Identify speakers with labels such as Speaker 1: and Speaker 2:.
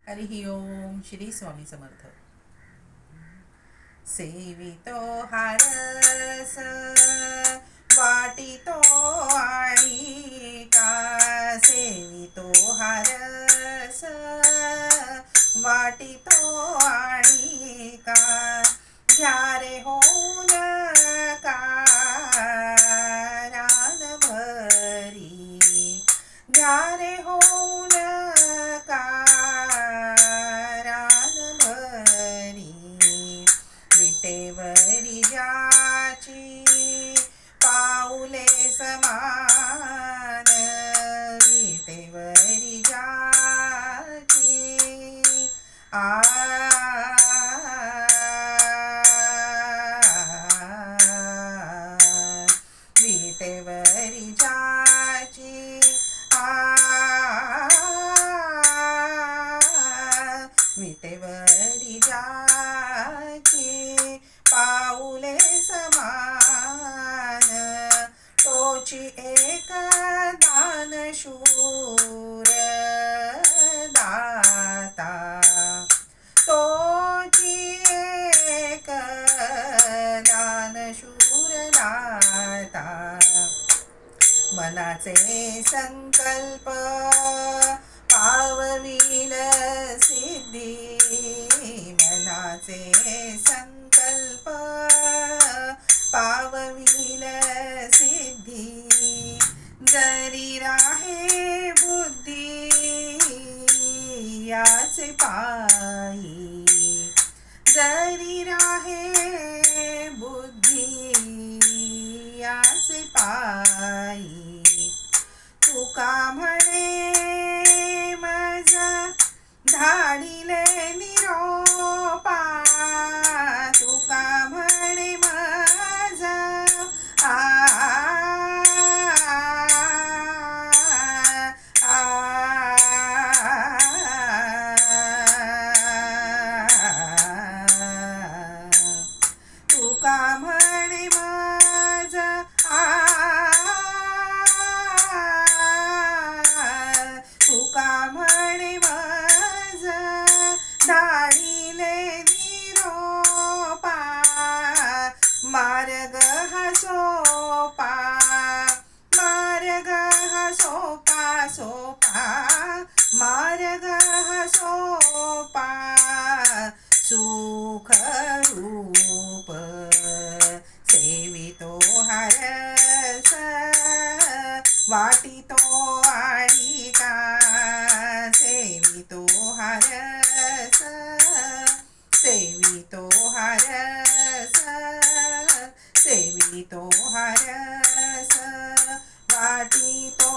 Speaker 1: हरिः ओम श्री स्वामी समर्थ. सेवितो हारस वाटितो आणि का, सेवितो हारस वाटितो आणि का, घ्या रे होऊन का रानभरी, घ्या रे होऊन का रानभरी, विटेवरी ज्याची पाऊले समान, विटेवरी ज्याची विटेवरी ज्याची विटेवरी ज्याची पाऊले समान, तोची एक दानशूर दाता, तोची एक दानशूर दाता, मनाचे संकल्प पावविल सिद्धी, मनाचे संकल्प पावविल सिद्धी, जरी राहे बुद्धी याचे पायी, जरी राहे बुद्धी याचे पायी, तुका म्हणे माझा धाडिले निरोपा, तुका म्हणे माझा तुका म्हणे माझा तुका म्हणे माझा धाडिले निरोपा, मार्ग हा सोपा, मार्ग हा सोपा सोपा, मार्ग हा सोपा, सुख रूप सेवितो हारस वाटितो आणि का, सेवितो हारस, सेवितो हारस, सेवितो हारस वाटितो